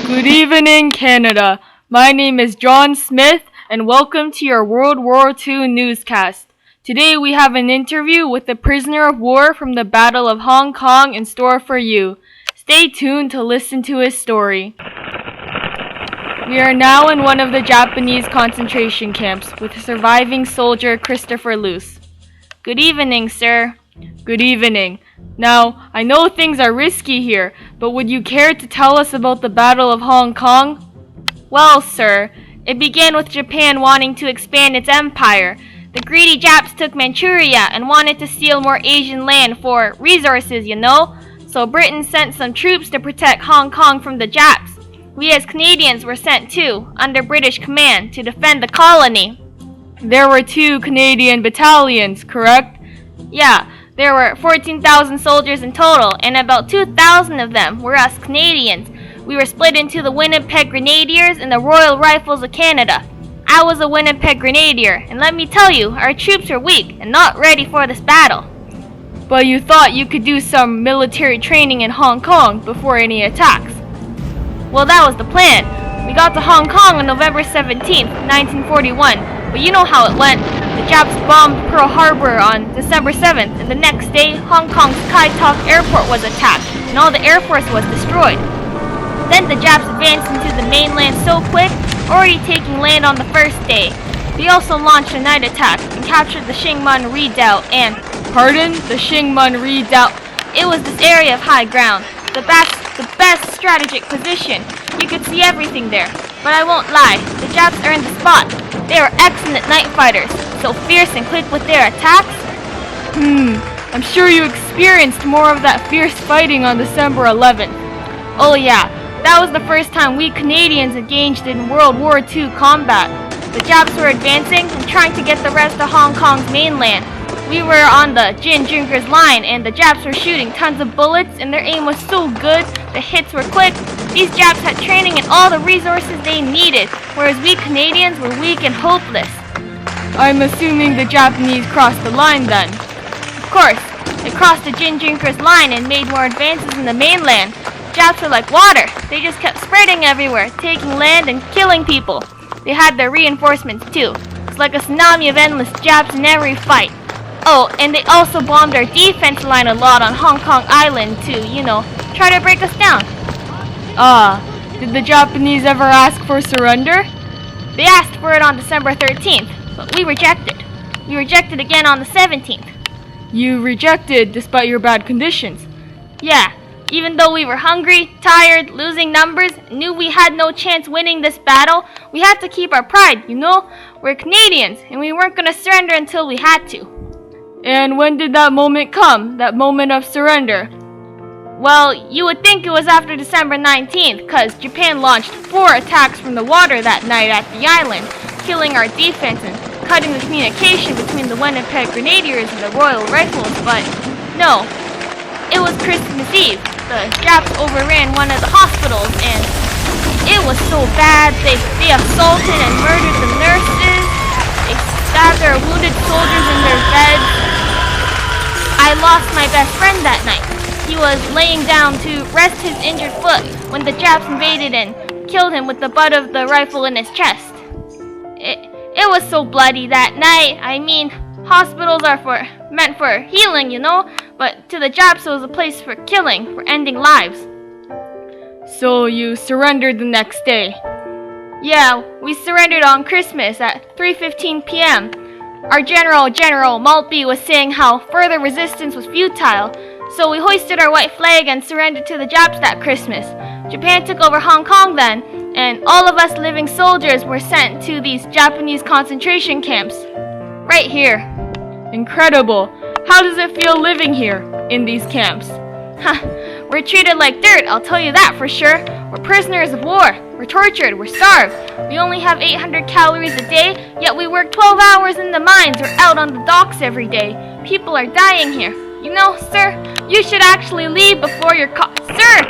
Good evening, Canada. My name is John Smith, and welcome to your World War II newscast. Today we have an interview with a prisoner of war from the Battle of Hong Kong in store for you. Stay tuned to listen to his story. We are now in one of the Japanese concentration camps with surviving soldier Christopher Luce. Good evening, sir. Good evening. Now, I know things are risky here, but would you care to tell us about the Battle of Hong Kong? Well, sir, it began with Japan wanting to expand its empire. The greedy Japs took Manchuria and wanted to steal more Asian land for resources, you know? So Britain sent some troops to protect Hong Kong from the Japs. We as Canadians were sent too, under British command, to defend the colony. There were 2 Canadian battalions, correct? Yeah. There were 14,000 soldiers in total, and about 2,000 of them were us Canadians. We were split into the Winnipeg Grenadiers and the Royal Rifles of Canada. I was a Winnipeg Grenadier, and let me tell you, our troops are weak and not ready for this battle. But you thought you could do some military training in Hong Kong before any attacks. Well, that was the plan. We got to Hong Kong on November 17th, 1941, but you know how it went. The Japs bombed Pearl Harbor on December 7th, and the next day, Hong Kong's Kai Tak Airport was attacked, and all the Air Force was destroyed. Then the Japs advanced into the mainland so quick, already taking land on the first day. They also launched a night attack and captured the Shingmun Redoubt and... Pardon? The Shingmun Redoubt? It was this area of high ground. The best strategic position. You could see everything there. But I won't lie, the Japs earned the spot. They were excellent night fighters, so fierce and quick with their attacks. I'm sure you experienced more of that fierce fighting on December 11th. Oh yeah, that was the first time we Canadians engaged in World War II combat. The Japs were advancing and trying to get the rest of Hong Kong's mainland. We were on the Gin Drinkers line, and the Japs were shooting tons of bullets, and their aim was so good, the hits were quick. These Japs had training and all the resources they needed, whereas we Canadians were weak and hopeless. I'm assuming the Japanese crossed the line then. Of course, they crossed the Gin Drinkers line and made more advances in the mainland. Japs were like water. They just kept spreading everywhere, taking land and killing people. They had their reinforcements too. It's like a tsunami of endless Japs in every fight. Oh, and they also bombed our defense line a lot on Hong Kong Island to, try to break us down. Did the Japanese ever ask for surrender? They asked for it on December 13th, but we rejected. We rejected again on the 17th. You rejected despite your bad conditions? Yeah, even though we were hungry, tired, losing numbers, and knew we had no chance winning this battle, we had to keep our pride, We're Canadians, and we weren't going to surrender until we had to. And when did that moment come, that moment of surrender? Well, you would think it was after December 19th, because Japan launched 4 attacks from the water that night at the island, killing our defense and cutting the communication between the Winnipeg Grenadiers and the Royal Rifles, but no. It was Christmas Eve. The Japs overran one of the hospitals, and it was so bad. They assaulted and murdered the nurses. They stabbed their wounded soldiers in their beds. I lost my best friend that night. He was laying down to rest his injured foot when the Japs invaded and killed him with the butt of the rifle in his chest. It was so bloody that night. I mean, hospitals are meant for healing, but to the Japs it was a place for killing, for ending lives. So you surrendered the next day? Yeah, we surrendered on Christmas at 3:15 p.m. Our General Maltby was saying how further resistance was futile, so we hoisted our white flag and surrendered to the Japs that Christmas. Japan took over Hong Kong then, and all of us living soldiers were sent to these Japanese concentration camps. Right here. Incredible. How does it feel living here, in these camps? We're treated like dirt, I'll tell you that for sure. We're prisoners of war. We're tortured. We're starved. We only have 800 calories a day, yet we work 12 hours in the mines or out on the docks every day. People are dying here. Sir, you should actually leave before you're caught. Sir!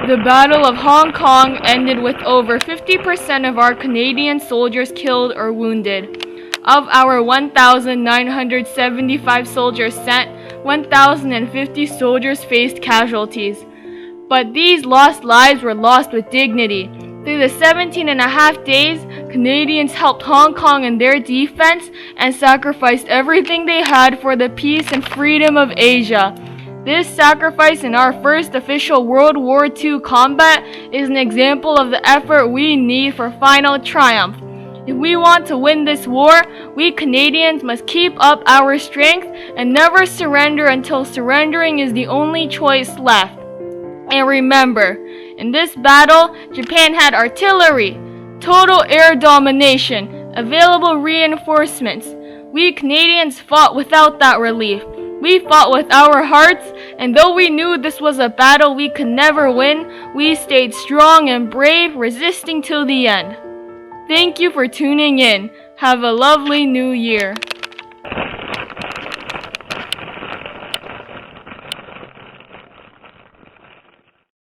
The Battle of Hong Kong ended with over 50% of our Canadian soldiers killed or wounded. Of our 1,975 soldiers sent, 1,050 soldiers faced casualties. But these lost lives were lost with dignity. Through the 17 and a half days, Canadians helped Hong Kong in their defense and sacrificed everything they had for the peace and freedom of Asia. This sacrifice in our first official World War II combat is an example of the effort we need for final triumph. If we want to win this war, we Canadians must keep up our strength and never surrender until surrendering is the only choice left. And remember, in this battle, Japan had artillery, total air domination, available reinforcements. We Canadians fought without that relief. We fought with our hearts, and though we knew this was a battle we could never win, we stayed strong and brave, resisting till the end. Thank you for tuning in. Have a lovely new year.